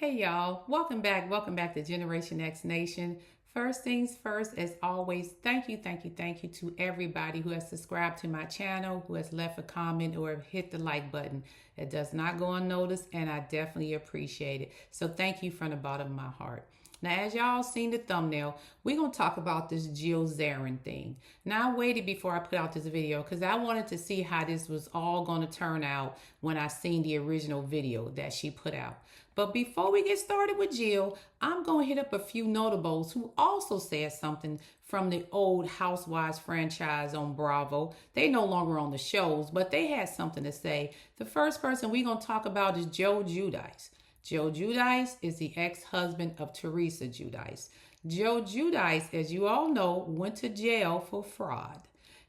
Hey y'all, welcome back to Generation X Nation. First things first, as always, thank you to everybody who has subscribed to my channel, who has left a comment or hit the like button. It does not go unnoticed and I definitely appreciate it. So thank you from the bottom of my heart. Now, as y'all seen the thumbnail, we're going to talk about this Jill Zarin thing. Now, I waited before I put out this video because I wanted to see how this was all going to turn out when I seen the original video that she put out. But before we get started with Jill, I'm going to hit up a few notables who also said something from the old Housewives franchise on Bravo. They no longer on the shows, but they had something to say. The first person we're going to talk about is Joe Giudice. Joe Giudice is the ex-husband of Teresa Giudice. Joe Giudice, as you all know, went to jail for fraud.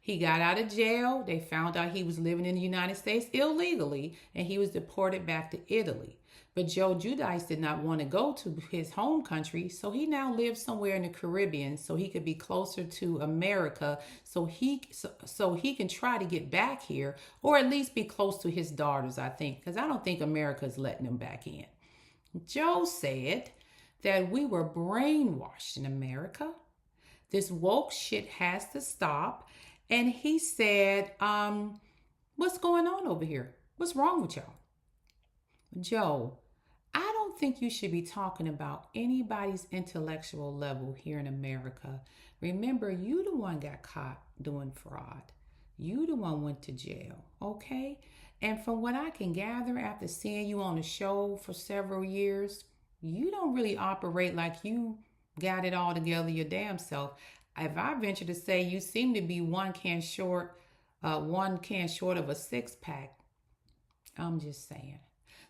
He got out of jail. They found out he was living in the United States illegally, and he was deported back to Italy. But Joe Giudice did not want to go to his home country, so he now lives somewhere in the Caribbean so he could be closer to America so he can try to get back here, or at least be close to his daughters, I think, because I don't think America's letting him back in. Joe said that we were brainwashed in America. This woke shit has to stop. And he said, what's going on over here? What's wrong with y'all? Joe, I don't think you should be talking about anybody's intellectual level here in America. Remember, you the one got caught doing fraud. You the one went to jail, okay? And from what I can gather after seeing you on the show for several years, you don't really operate like you got it all together your damn self. If I venture to say, you seem to be one can short of a six-pack. I'm just saying.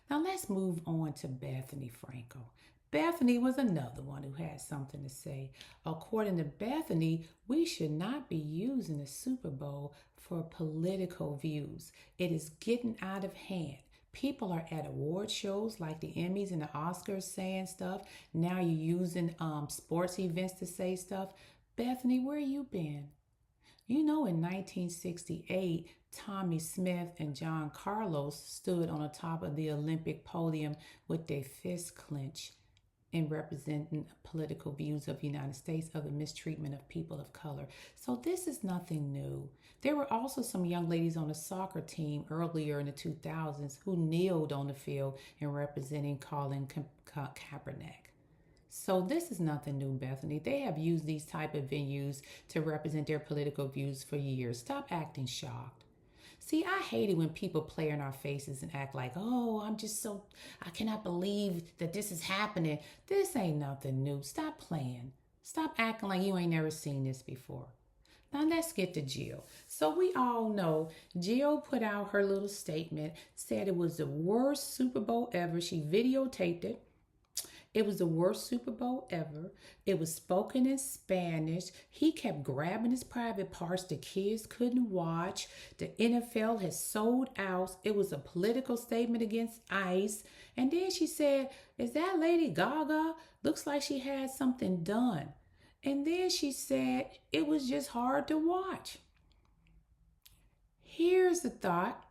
Now let's move on to Bethany Frankel. Bethany was another one who had something to say. According to Bethany, we should not be using the Super Bowl for political views. It is getting out of hand. People are at award shows like the Emmys and the Oscars saying stuff. Now you're using sports events to say stuff. Bethany, where you been? You know, in 1968, Tommy Smith and John Carlos stood on the top of the Olympic podium with their fists clenched in representing political views of the United States of the mistreatment of people of color. So this is nothing new. There were also some young ladies on the soccer team earlier in the 2000s who kneeled on the field in representing Colin Kaepernick. So this is nothing new, Bethany. They have used these type of venues to represent their political views for years. Stop acting shocked. See, I hate it when people play in our faces and act like, oh, I cannot believe that this is happening. This ain't nothing new. Stop playing. Stop acting like you ain't never seen this before. Now let's get to Jill. So we all know Jill put out her little statement, said it was the worst Super Bowl ever. She videotaped it. It was the worst Super Bowl ever. It was spoken in Spanish. He kept grabbing his private parts the kids couldn't watch. The NFL has sold out. It was a political statement against ICE. And then she said, is that Lady Gaga? Looks like she had something done. And then she said, it was just hard to watch. Here's the thought.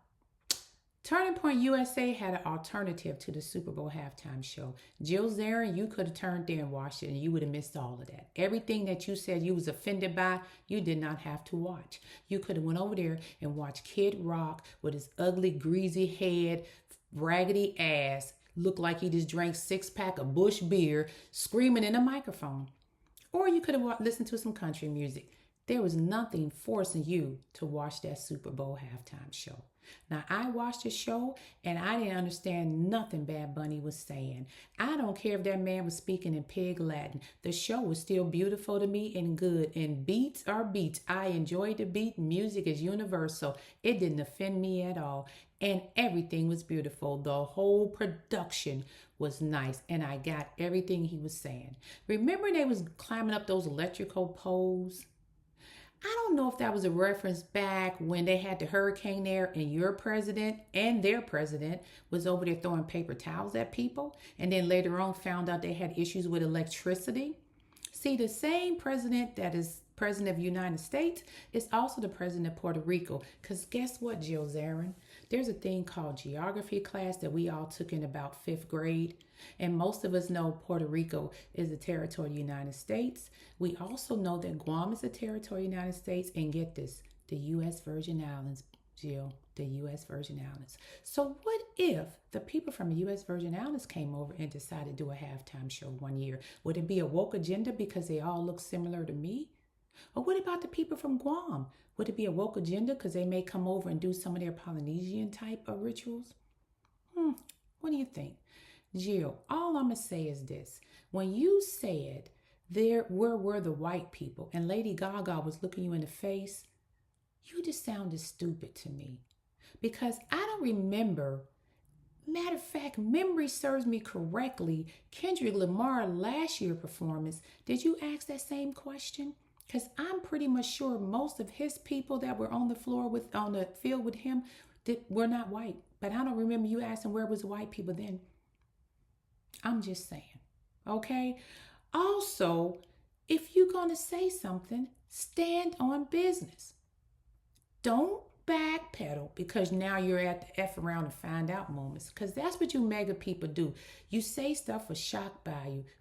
Turning Point USA had an alternative to the Super Bowl halftime show. Jill Zarin, you could have turned there and watched it and you would have missed all of that. Everything that you said you was offended by, you did not have to watch. You could have went over there and watched Kid Rock with his ugly, greasy head, raggedy ass, looked like he just drank 6-pack of Busch beer, screaming in a microphone. Or you could have listened to some country music. There was nothing forcing you to watch that Super Bowl halftime show. Now, I watched the show and I didn't understand nothing Bad Bunny was saying. I don't care if that man was speaking in pig Latin. The show was still beautiful to me and good. And beats are beats. I enjoyed the beat. Music is universal. It didn't offend me at all. And everything was beautiful. The whole production was nice. And I got everything he was saying. Remember they was climbing up those electrical poles? I don't know if that was a reference back when they had the hurricane there and your president and their president was over there throwing paper towels at people. And then later on found out they had issues with electricity. See, the same president that is president of the United States is also the president of Puerto Rico. Because guess what, Jill Zarin? there's a thing called geography class that we all took in about fifth grade. And most of us know Puerto Rico is a territory of the United States. We also know that Guam is a territory of the United States. And get this, the U.S. Virgin Islands, Jill, the U.S. Virgin Islands. So what if the people from the U.S. Virgin Islands came over and decided to do a halftime show one year? Would it be a woke agenda because they all look similar to me? Or what about the people from Guam? Would it be a woke agenda because they may come over and do some of their Polynesian type of rituals? What do you think? Jill, all I'm going to say is this. When you said where were the white people and Lady Gaga was looking you in the face, you just sounded stupid to me. Because I don't remember. Matter of fact, memory serves me correctly. Kendrick Lamar last year's performance, did you ask that same question? Because I'm pretty much sure most of his people that were on the floor on the field with him were not white. But I don't remember you asking where was the white people then. I'm just saying. Okay? Also, if you're going to say something, stand on business. Don't backpedal because now you're at the F around and find out moments, because that's what you mega people do. You say stuff for shock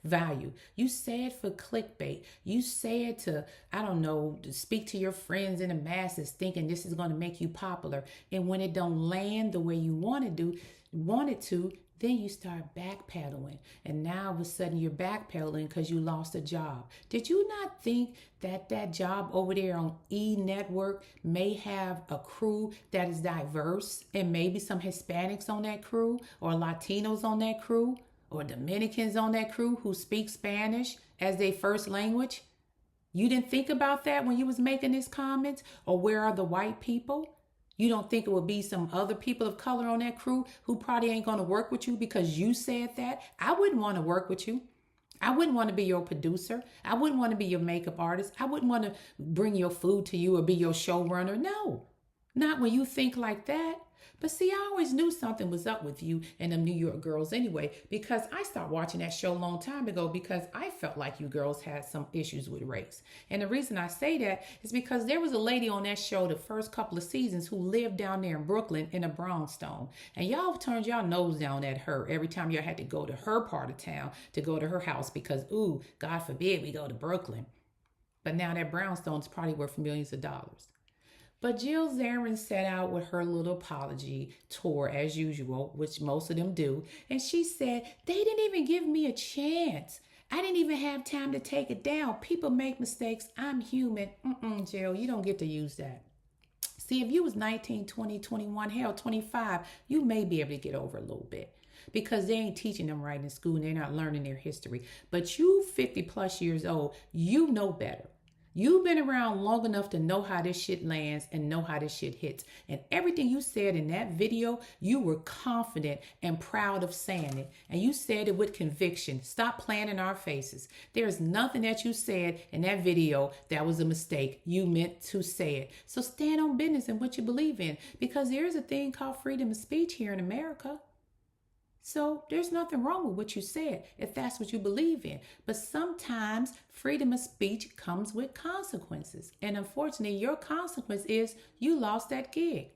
value. You say it for clickbait. You say it to, I don't know, to speak to your friends in the masses thinking this is going to make you popular. And when it don't land the way you want it to, then you start backpedaling. And now all of a sudden you're backpedaling because you lost a job. Did you not think that job over there on E Network may have a crew that is diverse and maybe some Hispanics on that crew or Latinos on that crew or Dominicans on that crew who speak Spanish as their first language? You didn't think about that when you was making this comment? Or where are the white people? You don't think it would be some other people of color on that crew who probably ain't going to work with you because you said that? I wouldn't want to work with you. I wouldn't want to be your producer. I wouldn't want to be your makeup artist. I wouldn't want to bring your food to you or be your showrunner. No, not when you think like that. But see, I always knew something was up with you and them New York girls anyway, because I started watching that show a long time ago because I felt like you girls had some issues with race. And the reason I say that is because there was a lady on that show the first couple of seasons who lived down there in Brooklyn in a brownstone. And y'all turned y'all nose down at her every time y'all had to go to her part of town to go to her house because, ooh, God forbid we go to Brooklyn. But now that brownstone is probably worth millions of dollars. But Jill Zarin set out with her little apology tour as usual, which most of them do. And she said, they didn't even give me a chance. I didn't even have time to take it down. People make mistakes. I'm human. Jill, you don't get to use that. See, if you was 19, 20, 21, hell, 25, you may be able to get over a little bit because they ain't teaching them right in school and they're not learning their history. But you 50 plus years old, you know better. You've been around long enough to know how this shit lands and know how this shit hits. And everything you said in that video, you were confident and proud of saying it. And you said it with conviction. Stop playing in our faces. There's nothing that you said in that video that was a mistake. You meant to say it. So stand on business and what you believe in, because there is a thing called freedom of speech here in America. So there's nothing wrong with what you said if that's what you believe in. But sometimes freedom of speech comes with consequences. And unfortunately, your consequence is you lost that gig.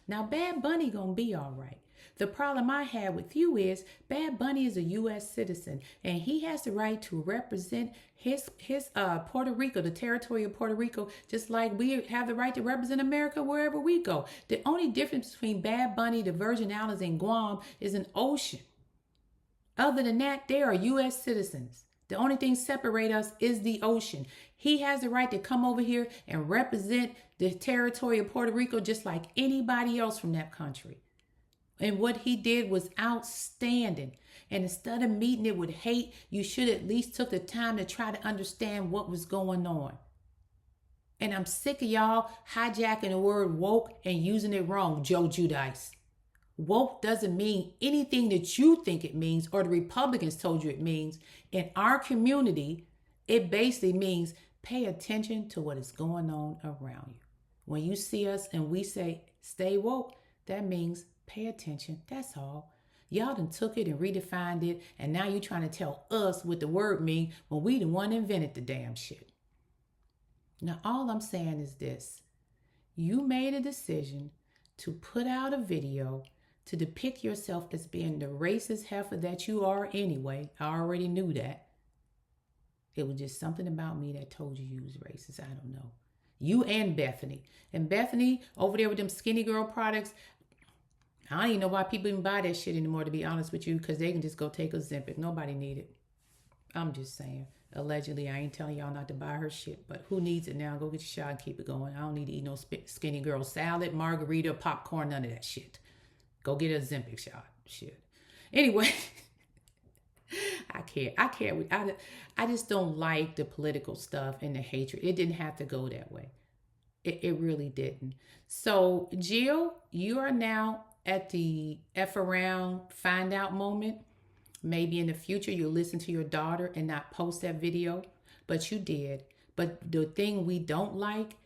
Now, Bad Bunny gonna be all right. The problem I have with you is Bad Bunny is a U.S. citizen and he has the right to represent his Puerto Rico, the territory of Puerto Rico, just like we have the right to represent America wherever we go. The only difference between Bad Bunny, the Virgin Islands, and Guam is an ocean. Other than that, they are U.S. citizens. The only thing separate us is the ocean. He has the right to come over here and represent the territory of Puerto Rico just like anybody else from that country. And what he did was outstanding. And instead of meeting it with hate, you should at least took the time to try to understand what was going on. And I'm sick of y'all hijacking the word woke and using it wrong, Joe Giudice. Woke doesn't mean anything that you think it means or the Republicans told you it means. In our community, it basically means pay attention to what is going on around you. When you see us and we say stay woke, that means pay attention. That's all. Y'all done took it and redefined it, and now you're trying to tell us what the word means when we the one invented the damn shit. Now, all I'm saying is this. You made a decision to put out a video to depict yourself as being the racist heifer that you are anyway. I already knew that. It was just something about me that told you was racist. I don't know. You and Bethany. And Bethany over there with them skinny girl products, I don't even know why people even buy that shit anymore, to be honest with you, because they can just go take Ozempic. Nobody need it. I'm just saying. Allegedly, I ain't telling y'all not to buy her shit, but who needs it now? Go get your shot and keep it going. I don't need to eat no skinny girl salad, margarita, popcorn, none of that shit. Go get a Ozempic shot. Shit. Anyway, I can't. I just don't like the political stuff and the hatred. It didn't have to go that way. It really didn't. So, Jill, you are now at the F around find out moment. Maybe in the future you'll listen to your daughter and not post that video, but you did. But the thing we don't like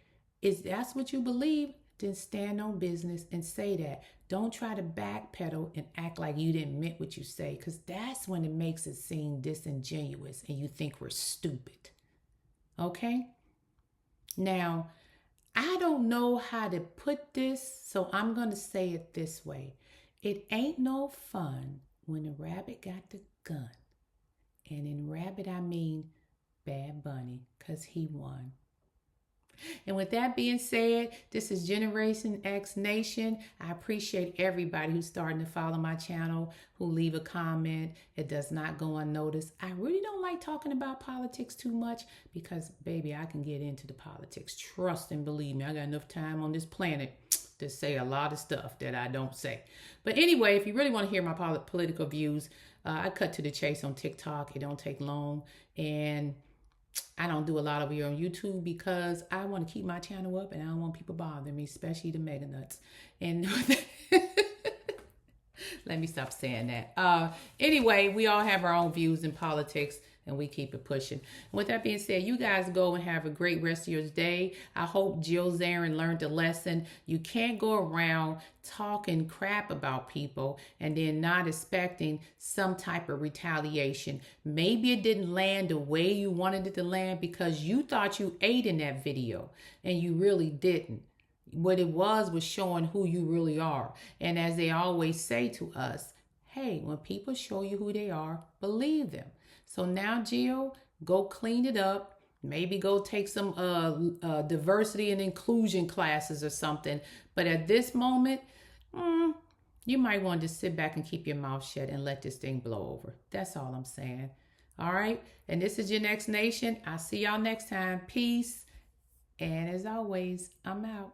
is that's what you believe, then stand on business and say that. Don't try to backpedal and act like you didn't mean what you say, because that's when it makes it seem disingenuous and you think we're stupid. Okay? Now, I don't know how to put this, so I'm going to say it this way. It ain't no fun when the rabbit got the gun. And in rabbit, I mean Bad Bunny, because he won. And with that being said, this is Generation X Nation. I appreciate everybody who's starting to follow my channel, who leave a comment. It does not go unnoticed. I really don't like talking about politics too much because, baby, I can get into the politics. Trust and believe me, I got enough time on this planet to say a lot of stuff that I don't say. But anyway, if you really want to hear my political views, I cut to the chase on TikTok. It don't take long. And I don't do a lot over here on YouTube because I want to keep my channel up and I don't want people bothering me, especially the mega nuts. And let me stop saying that. Anyway, we all have our own views in politics and we keep it pushing. With that being said, you guys go and have a great rest of your day. I hope Jill Zarin learned a lesson. You can't go around talking crap about people and then not expecting some type of retaliation. Maybe it didn't land the way you wanted it to land because you thought you ate in that video and you really didn't. What it was showing who you really are. And as they always say to us, hey, when people show you who they are, believe them. So now, Jill, go clean it up. Maybe go take some diversity and inclusion classes or something. But at this moment, you might want to sit back and keep your mouth shut and let this thing blow over. That's all I'm saying. All right? And this is your Next Nation. I'll see y'all next time. Peace. And as always, I'm out.